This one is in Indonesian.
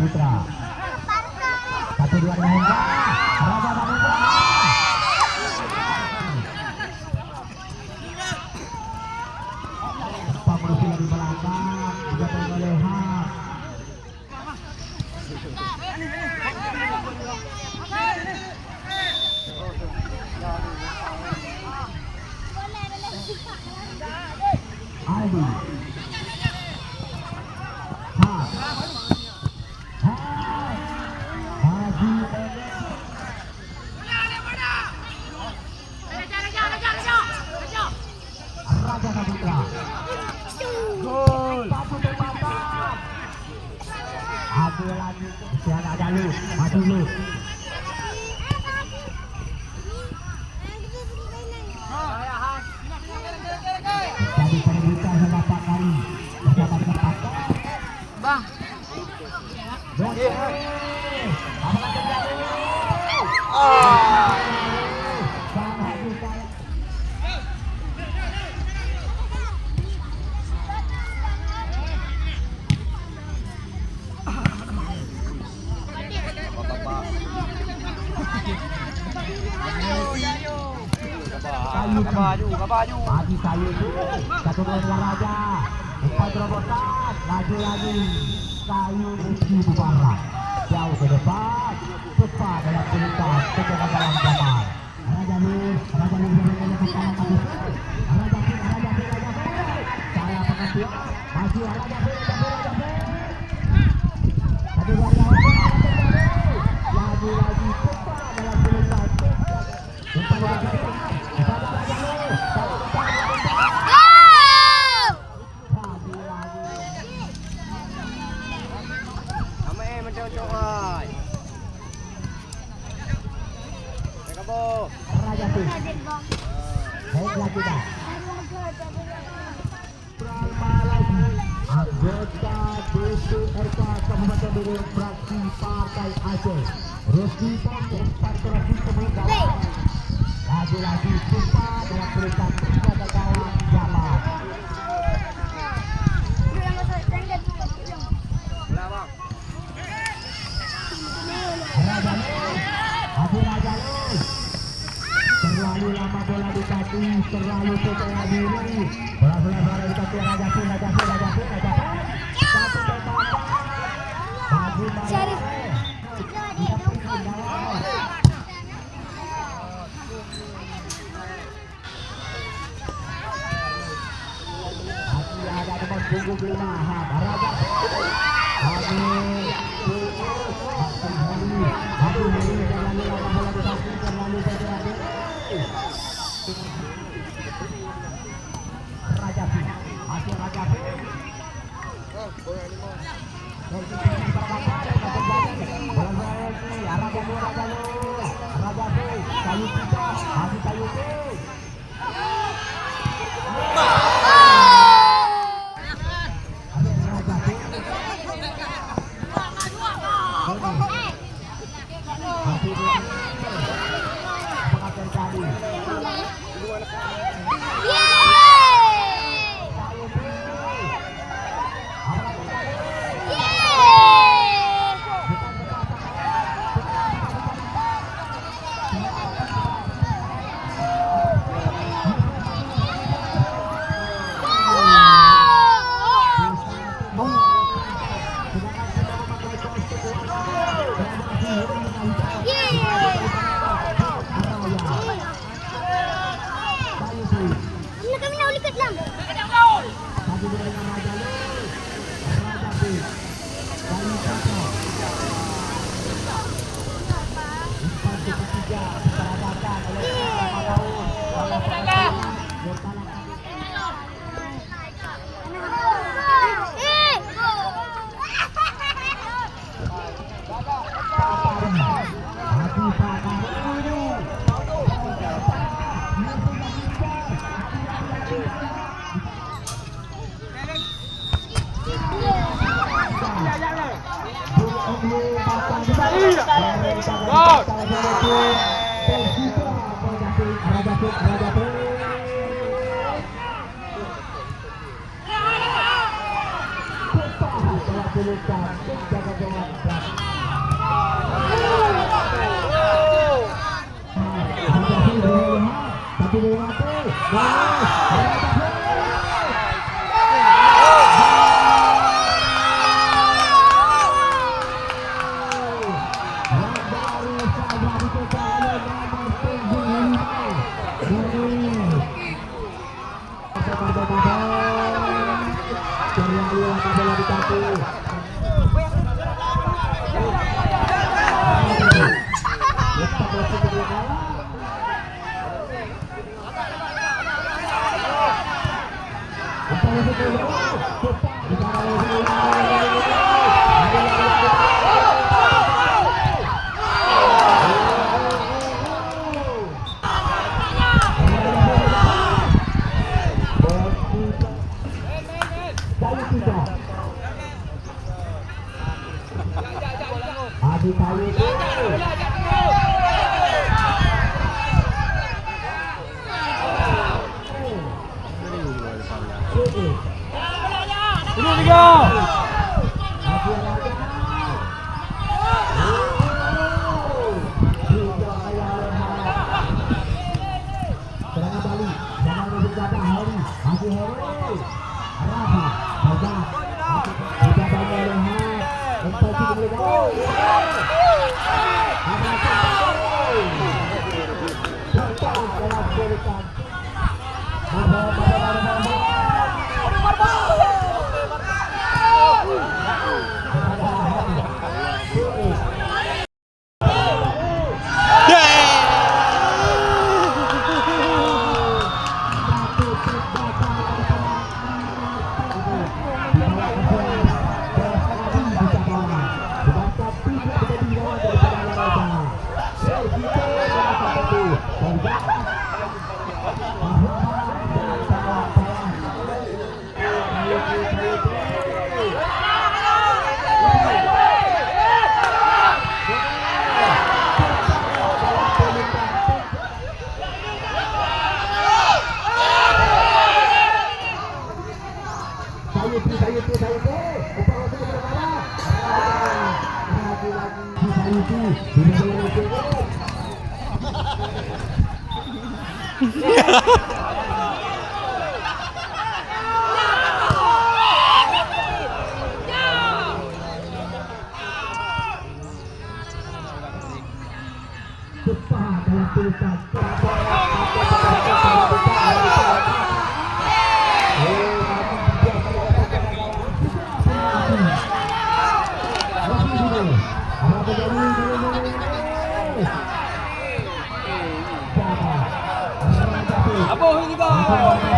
Putra. 1-2 dimainkan. Raja Putra. Pembersih dari belakang didapat oleh Ham. Aldi. Raja Putra. Gol. Satu tembakan. Adu lagi. Siapa dulu? Maju dulu. Jadi terbuka sama Pak Kari. Bersama dengan Pak Kari. Bang. Apakah terjadi? Baju. Bagi kayu itu satu gol Raja. Umpan terobosan lagi kayu Rizky Mubarak jauh ke depan cepat dalam pelintas penjaga dalam Jamal. Raja Lur berada di kanan kaki. Raja Pir cara pengajuan maju Raja Pir. Satu dua lagi cepat dalam pelintas umpan Raja Pir. Raja Pir. Baiklah kita. Anggota DPRK Kabupaten Bogor fraksi Partai Aceh. Rusdi Pondok Patrasi Kementerian. Lagi-lagi cepat dalam peringkat penjaga gawang Jamal. Terlalu lama bola di kaki, terlalu percaya diri. Bola di kaki Raja Pir. Satu tembakan. Bagi masih ada teman punggung lima. Raja Pir. Terlalu lama bola di kaki, terlalu percaya diri. Raja Pir. Masih Raja Pir. Raja Pir. Kayu kita. Masih kayu Pir. Raja Apa ini kau?